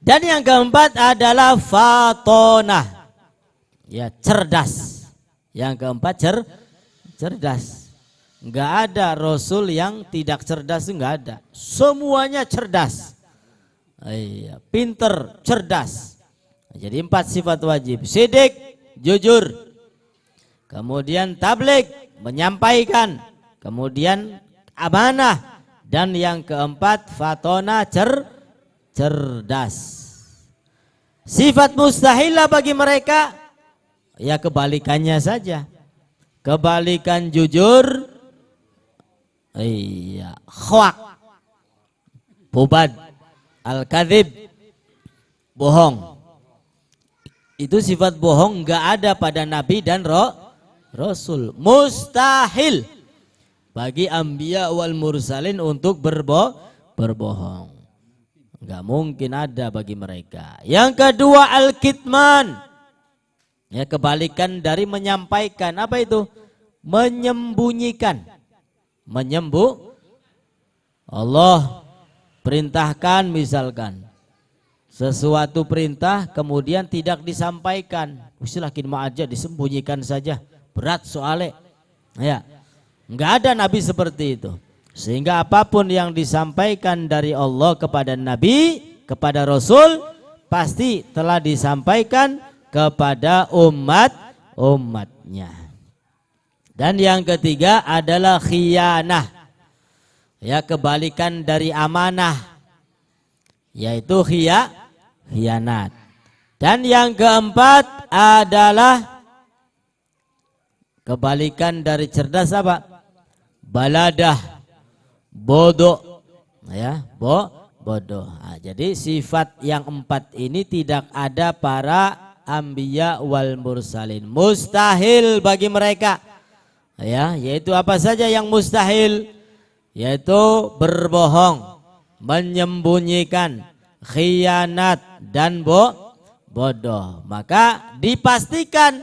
Dan yang keempat adalah fatonah. Ya, cerdas. Yang keempat cerdas. Enggak ada Rasul yang tidak cerdas, enggak ada. Semuanya cerdas. Iya, pinter, cerdas. Jadi 4 sifat wajib. Sidik, jujur. Kemudian tabligh, menyampaikan. Kemudian amanah. Dan yang keempat fatona, cerdas. Sifat mustahilah bagi mereka, ya kebalikannya saja. Kebalikan jujur, iya, khawak, bubad, al-kadhib, bohong. Itu sifat bohong enggak ada pada Nabi dan Rasul. Mustahil bagi anbiya wal mursalin untuk berbohong. Enggak mungkin ada bagi mereka. Yang kedua, al-kitman. Ya, kebalikan dari menyampaikan. Apa itu? Menyembunyikan. Allah perintahkan misalkan sesuatu perintah kemudian tidak disampaikan. Usilakin ma aja, disembunyikan saja. Berat soalnya. Ya. Enggak ada Nabi seperti itu. Sehingga apapun yang disampaikan dari Allah kepada Nabi, kepada Rasul, pasti telah disampaikan kepada umatnya. Dan yang ketiga adalah khiyanah. Ya, kebalikan dari amanah, yaitu khianat. Dan yang keempat adalah kebalikan dari cerdas apa? Baladah, bodoh. Ya, bodoh. Nah, jadi sifat yang 4 ini tidak ada para anbiya wal mursalin. Mustahil bagi mereka. Ya, yaitu apa saja yang mustahil? Yaitu berbohong, menyembunyikan, khianat dan bodoh. Maka dipastikan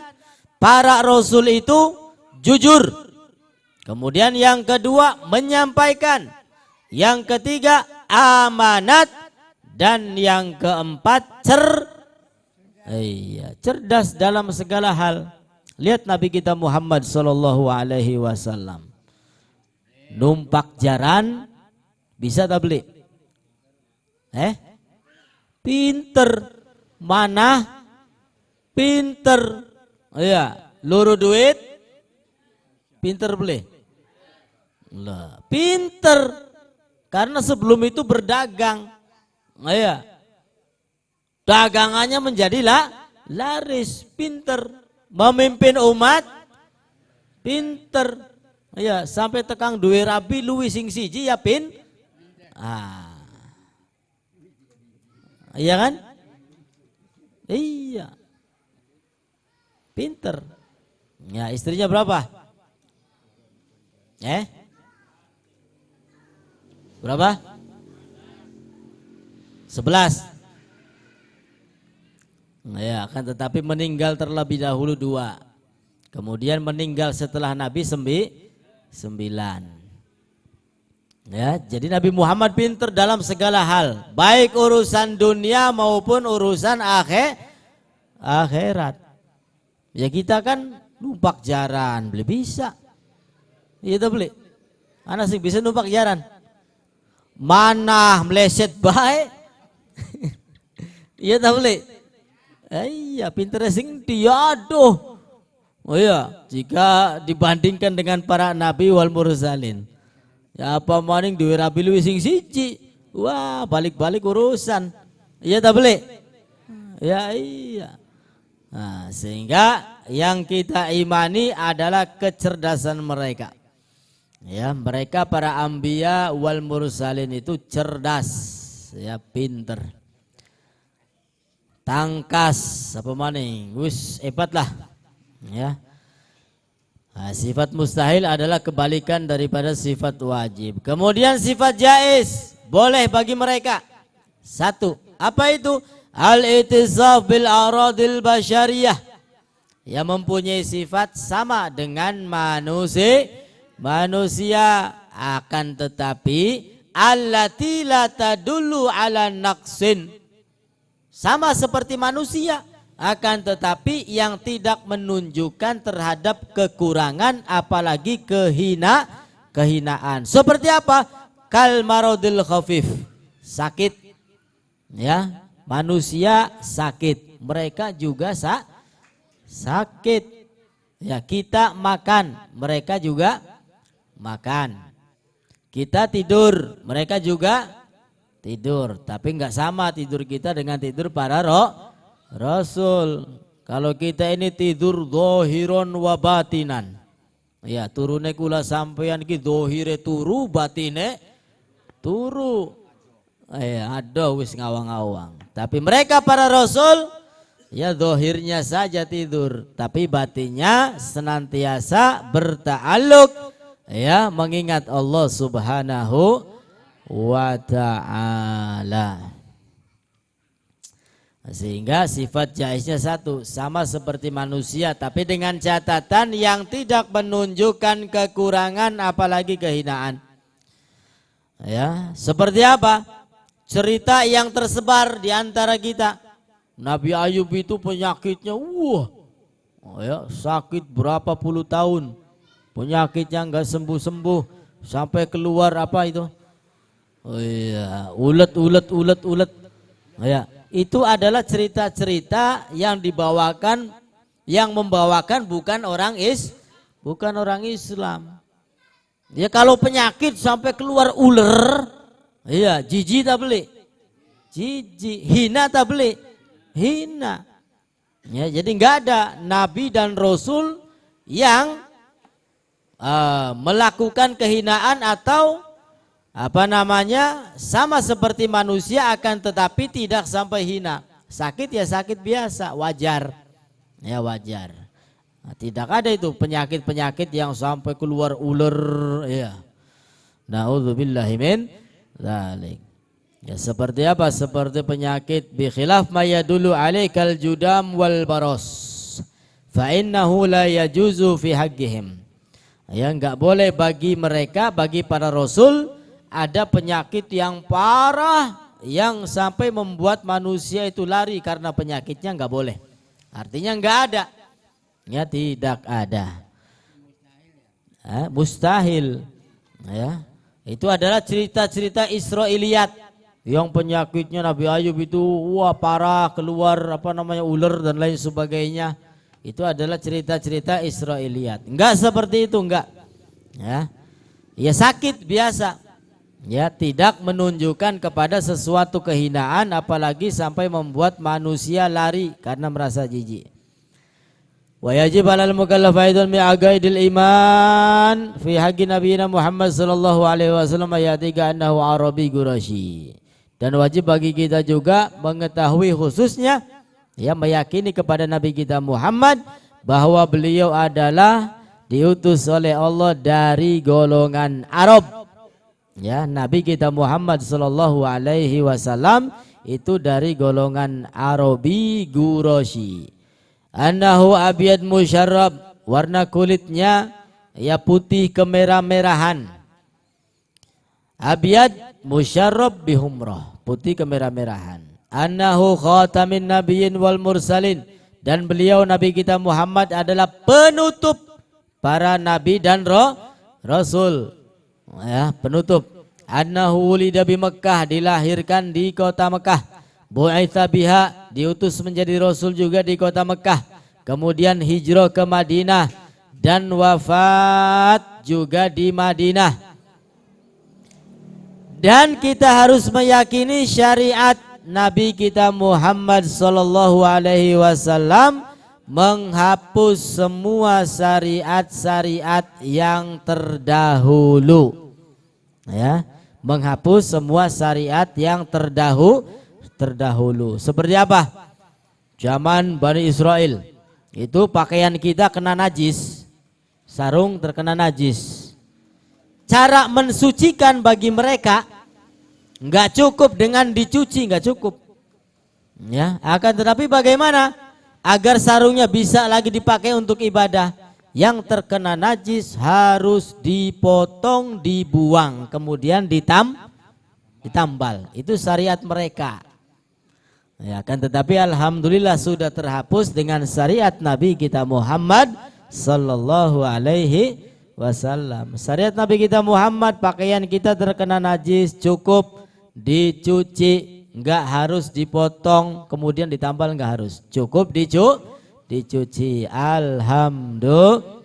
para rasul itu jujur. Kemudian yang kedua menyampaikan. Yang ketiga amanat. Dan yang keempat cerdas dalam segala hal. Lihat Nabi kita Muhammad sallallahu alaihi wasallam. Numpak jaran bisa tak beli? Pinter. Mana? Pinter. Iya, luru duit pinter beli. Lah, pinter. Karena sebelum itu berdagang. Iya. Dagangannya menjadi laris, pinter. Memimpin umat pinter. Iya, sampai tekang duwe rabi luwih sing siji ya iya kan? Iya. Pinter. Ya, istrinya berapa? Berapa? 11. Ya, akan tetapi meninggal terlebih dahulu 2. Kemudian meninggal setelah Nabi 9. Ya, jadi Nabi Muhammad pinter dalam segala hal, baik urusan dunia maupun urusan akhirat. Ya kita kan numpak jaran, beli bisa. Iya beli. Anak sih bisa numpak jaran. Mana meleset baik. Iya tak beli. Iya pinter sing dia aduh. Oh iya, jika dibandingkan dengan para nabi wal mursalin. Ya apa maning duwe rabi luwih sing siji. Wah, balik-balik urusan. Iya tak beli? Ya iya. Nah, sehingga yang kita imani adalah kecerdasan mereka. Ya, mereka para anbiya wal mursalin itu cerdas, ya pinter. Tangkas apa maning? Wis hebat lah. Ya. Nah, sifat mustahil adalah kebalikan daripada sifat wajib. Kemudian sifat jaiz boleh bagi mereka. 1. Apa itu? Al-itisaf bil aradil basyariyah. Yang mempunyai sifat sama dengan manusia akan tetapi allati la tadullu ala naqsin. Sama seperti manusia, akan tetapi yang tidak menunjukkan terhadap kekurangan apalagi kehinaan. Seperti apa? Kal maradil khafif, sakit. Ya, manusia sakit, mereka juga sakit. Ya, kita makan, mereka juga makan. Kita tidur, mereka juga tidur, tapi enggak sama tidur kita dengan tidur para Rasul. Kalau kita ini tidur dohiron wa batinan. Ya, turune kula sampeyan ki dohire turu, batine turu. Ada wis ngawang-ngawang. Tapi mereka para Rasul ya dohirnya saja tidur, tapi batinnya senantiasa berta'alluq ya mengingat Allah Subhanahu wa ta'ala. Sehingga sifat jaiznya 1, sama seperti manusia tapi dengan catatan yang tidak menunjukkan kekurangan apalagi kehinaan. Ya, seperti apa? Cerita yang tersebar di antara kita. Nabi Ayub itu penyakitnya sakit berapa puluh tahun. Penyakitnya enggak sembuh-sembuh sampai keluar apa itu? Ulet. Ya, itu adalah cerita-cerita yang dibawakan, yang membawakan bukan orang Islam. Ya kalau penyakit sampai keluar ular, iya jijik tak beli, jijik, hina tak beli, hina. Ya jadi nggak ada nabi dan rasul yang melakukan kehinaan atau sama seperti manusia akan tetapi tidak sampai hina. Sakit ya sakit biasa, wajar. Ya wajar. Nah, tidak ada itu penyakit-penyakit yang sampai keluar ular ya. Nauzubillahi min dzalik. Ya, seperti apa? Seperti penyakit bi khilaf ma yadullu alaikal judam wal baros. Fa innahu la yajuzu fi haqqihim. Ya, enggak boleh bagi mereka, bagi para rasul ada penyakit yang parah yang sampai membuat manusia itu lari karena penyakitnya, enggak boleh. Artinya enggak ada. Ya, tidak ada. Mustahil. Ya. Itu adalah cerita-cerita Israiliyat. Yang penyakitnya Nabi Ayub itu wah parah, keluar ular dan lain sebagainya. Itu adalah cerita-cerita Israiliyat. Enggak seperti itu, enggak. Ya. Ya sakit biasa. Ya, tidak menunjukkan kepada sesuatu kehinaan apalagi sampai membuat manusia lari karena merasa jijik. Wa yajib 'alal mukallaf aidan min aqaidil iman fi haqqi nabiyina Muhammad sallallahu alaihi wasallam ayatiga annahu arabi quraisy. Dan wajib bagi kita juga mengetahui khususnya, ya, meyakini kepada Nabi kita Muhammad bahwa beliau adalah diutus oleh Allah dari golongan Arab. Ya, Nabi kita Muhammad sallallahu alaihi wasallam itu dari golongan Arabi Quraisy. Annahu abyad musyarrab, warna kulitnya ya putih kemerah-merahan. Abyad musyarrab bihumrah, putih kemerah-merahan. Annahu khatamin nabiyyin wal mursalin, dan beliau Nabi kita Muhammad adalah penutup para nabi dan rasul. Ya, penutup. Annahu wulida bi Mekkah, dilahirkan di kota Mekah. Bu'itsa biha, diutus menjadi rasul juga di kota Mekah. Kemudian hijrah ke Madinah dan wafat juga di Madinah. Dan kita harus meyakini syariat Nabi kita Muhammad sallallahu alaihi wasallam menghapus semua syariat-syariat yang terdahulu. Ya, menghapus semua syariat yang terdahulu. Seperti apa? Zaman Bani Israel itu pakaian kita kena najis, sarung terkena najis. Cara mensucikan bagi mereka enggak cukup dengan dicuci, enggak cukup. Ya, akan tetapi bagaimana agar sarungnya bisa lagi dipakai untuk ibadah? Yang terkena najis harus dipotong, dibuang, kemudian ditambal. Itu syariat mereka. Ya, akan tetapi alhamdulillah sudah terhapus dengan syariat Nabi kita Muhammad sallallahu alaihi wasallam. Syariat Nabi kita Muhammad, pakaian kita terkena najis cukup dicuci, enggak harus dipotong kemudian ditambal, enggak harus, cukup dicuci. Alhamdulillah.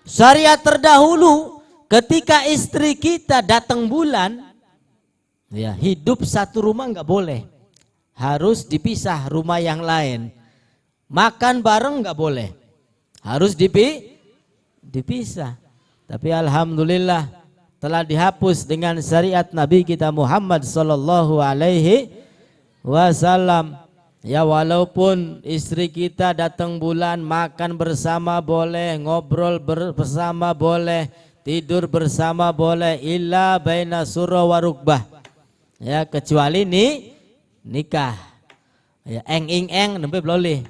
Syariat terdahulu ketika istri kita datang bulan, ya, hidup satu rumah enggak boleh, harus dipisah rumah yang lain. Makan bareng enggak boleh, harus dipisah. Tapi alhamdulillah telah dihapus dengan syariat Nabi kita Muhammad sallallahu alaihi wasallam. Ya, walaupun istri kita datang bulan, makan bersama boleh, ngobrol bersama boleh, tidur bersama boleh, illa baina surra wa rukbah. Ya, kecuali nikah. Ya, eng nembe boleh.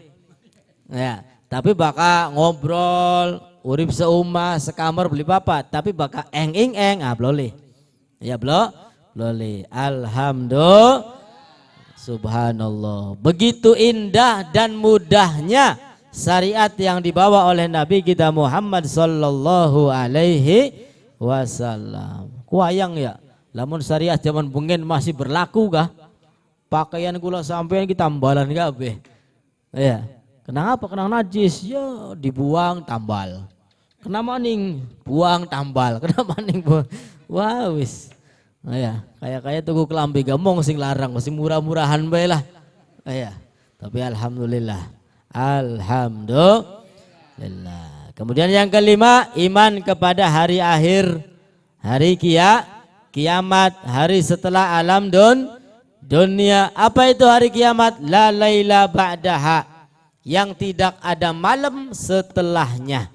Ya, tapi bakal ngobrol urip seumah sekamar beli papa, tapi bakal eng boleh. Ya, boleh. Alhamdulillah. Subhanallah. Begitu indah dan mudahnya syariat yang dibawa oleh Nabi kita Muhammad sallallahu alaihi wasallam. Kuayang ya, lamun syariat zaman bungen masih berlaku kah? Pakaian kula sampean kita tambalan kabeh. Ya. Kenapa? Kena najis, ya dibuang tambal. Kena maning, buang tambal. Kena maning, wah wis. Nah, ya, kayak tuku kelambi gamong sing larang, sing murah-murahan bae lah. Ya. Tapi alhamdulillah. Alhamdulillah. Kemudian yang kelima, iman kepada hari akhir, hari kiamat, hari setelah alam dunia. Apa itu hari kiamat? La laila ba'daha, yang tidak ada malam setelahnya.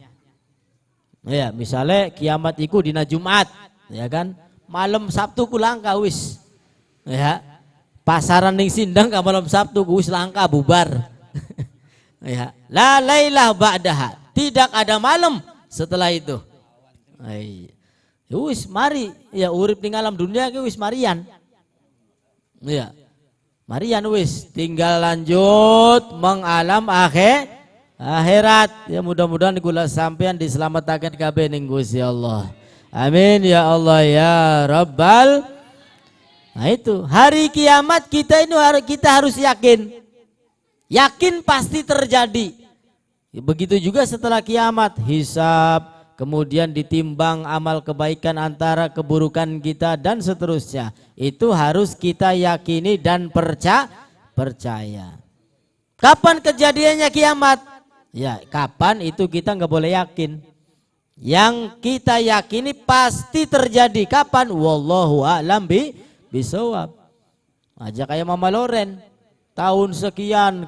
Ya, misalnya kiamat itu dina Jumat, ya kan? Malam Sabtu kulang wis. Ya. Pasaran ning Sindang ka malam Sabtu wis langka bubar. Ya. La lailah ba'daha. Tidak ada malam setelah itu. Ay. Wis mari ya urip ning alam dunia ki wis marian. Ya. Marian wis tinggal lanjut mengalam akhirat. Ya mudah-mudahan kula sampean diselamatkan kabeh ning Gusti Allah. Amin ya Allah ya Rabbal. Nah itu hari kiamat kita harus yakin. Yakin pasti terjadi. Begitu juga setelah kiamat, hisab, kemudian ditimbang amal kebaikan antara keburukan kita dan seterusnya. Itu harus kita yakini dan percaya. Kapan kejadiannya kiamat? Ya kapan itu kita nggak boleh yakin. Yang kita yakini pasti terjadi. Kapan? Wallahu a'lam bisawab. Aja kayak Mama Loren. Tahun sekian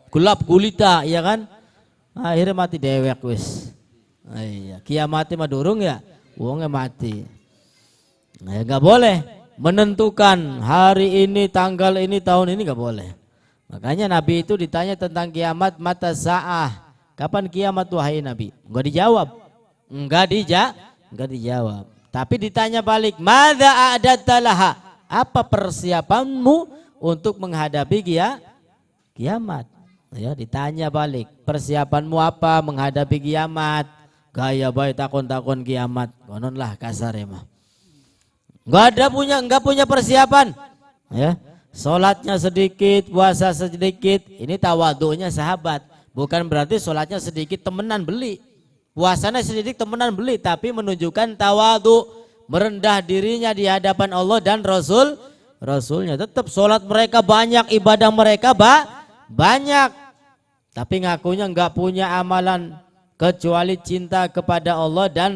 gelap gulita ya kan? Akhirnya mati dewek wis. Iya, kiamatnya mah durung ya. Wongnya mati. Nah, nggak boleh menentukan hari ini, tanggal ini, tahun ini nggak boleh. Makanya Nabi itu ditanya tentang kiamat, mata sa'ah. Kapan kiamat wahai Nabi? Enggak dijawab. Enggak dijawab. Tapi ditanya balik, madza a'dadta laha? Apa persiapanmu untuk menghadapi kiamat? Ya, ditanya balik, persiapanmu apa menghadapi kiamat? Gaya baik takon-takon kiamat. Konon lah kasar ya mah. Enggak punya persiapan. Ya. Salatnya sedikit, puasa sedikit. Ini tawadunya sahabat. Bukan berarti salatnya sedikit temenan beli. Puasanya sedikit temenan beli, tapi menunjukkan tawadu, merendah dirinya di hadapan Allah dan Rasulnya. Tetap sholat mereka banyak, ibadah mereka banyak, tapi ngakunya nggak punya amalan kecuali cinta kepada Allah dan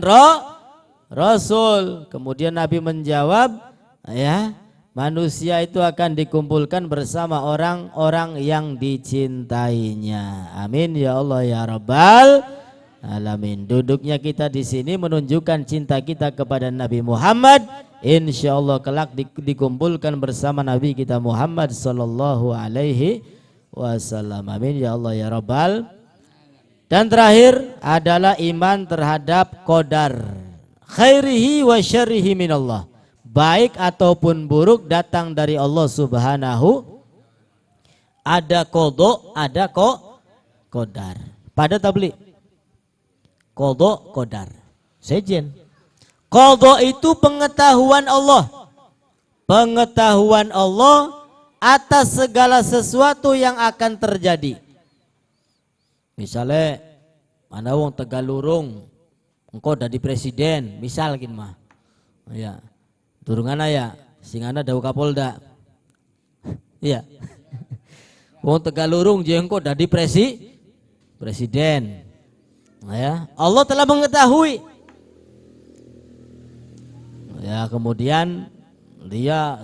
Rasul. Kemudian Nabi menjawab, ya manusia itu akan dikumpulkan bersama orang-orang yang dicintainya. Amin ya Allah ya Rabbal Alamin. Duduknya kita di sini menunjukkan cinta kita kepada Nabi Muhammad. Insya Allah kelak dikumpulkan bersama Nabi kita Muhammad sallallahu alaihi wasallam. Amin ya Allah ya Rabbal. Dan terakhir adalah iman terhadap qadar khairihi wa syarrihi minallah. Baik ataupun buruk datang dari Allah Subhanahu. Ada qada, ada qadar. Pada tabligh qada qadar. Sejen. Qada itu pengetahuan Allah. Pengetahuan Allah atas segala sesuatu yang akan terjadi. Misalnya mana wong Tegalurung engkau jadi presiden, misal gini mah. Ya. Turungan ya, singana dau Kapolda. Iya. Wong Tegalurung jengko jadi presiden. Ya, Allah telah mengetahui. Ya, kemudian dia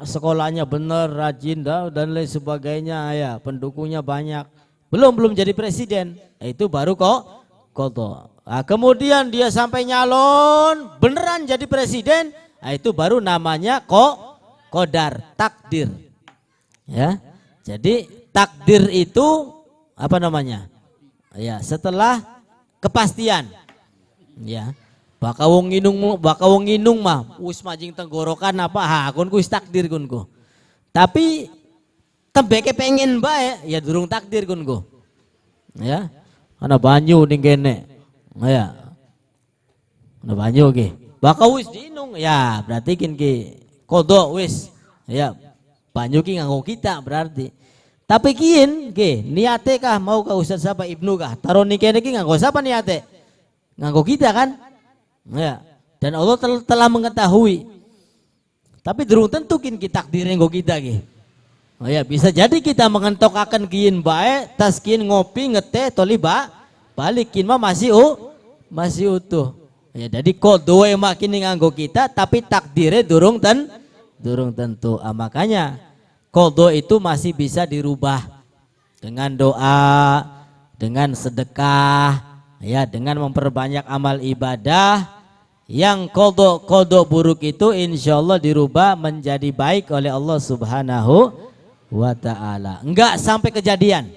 sekolahnya benar, rajin dan lain sebagainya ya, pendukungnya banyak. Belum jadi presiden. Itu baru qada. Nah, kemudian dia sampai nyalon beneran jadi presiden, nah, itu baru namanya qadar, takdir. Ya. Jadi takdir itu apa namanya? Ya, setelah kepastian. Ya. Baka wong nginung mah wis majing tenggorokan apa kun wis takdir kunku. Tapi tembeke pengen bae ya durung takdir kunku. Ya. Ana banyu ning kene. Ya. Ana banyu ki. Baka wis dinung ya berarti kin ki qada wis. Ya. Banyu ki nganggo kita berarti. Tapi kiin, niate kah mau ke Ustaz siapa Ibnu kah? Taruh nikah ini nganggo siapa niate? Nganggo kita kan? Ya. Dan Allah telah mengetahui. Tapi durung tentu kin kita takdirnya nggo kita ki. Oh ya, bisa jadi kita mengentok akan kiin bae, tas kiin ngopi ngeteh toli balik kin mah masih utuh. Ya, jadi qada makin nganggo kita tapi takdirnya durung tentu. Makanya qada itu masih bisa dirubah dengan doa, dengan sedekah, ya, dengan memperbanyak amal ibadah, Yang kodok buruk itu insya Allah dirubah menjadi baik oleh Allah Subhanahu wa ta'ala. Enggak sampai kejadian.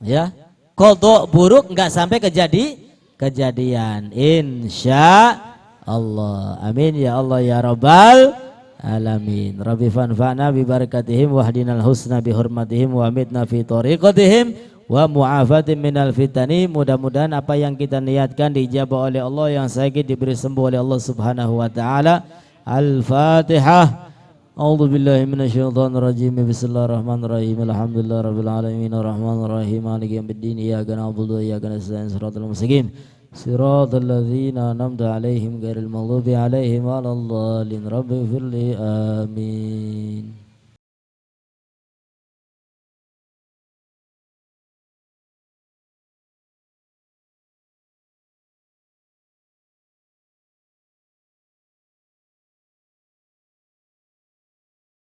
Ya, kodok buruk enggak sampai kejadian. Insya Allah. Amin ya Allah ya Rabbal alamin. Rabbi fanfa'na bi barakatihim wahdinal husna bi hurmatihim wa amitna fi tariqatihim wa mu'afatin minal fitani. Mudah-mudahan apa yang kita niatkan diijabah oleh Allah, yang sakit diberi sembuh oleh Allah Subhanahu wa taala. Al-Fatihah. A'udzu billahi minasyaitonir rajim. Bismillahirrahmanirrahim. Alhamdulillahirabbil alamin arrahmanir rahim maliki yaumiddin. Iyyaka na'budu wa iyyaka nasta'in. Shiratal mustaqim. Shiratal ladzina an'amta 'alaihim ghairil maghdubi 'alaihim waladdallin. Rabbighfirli. Amin.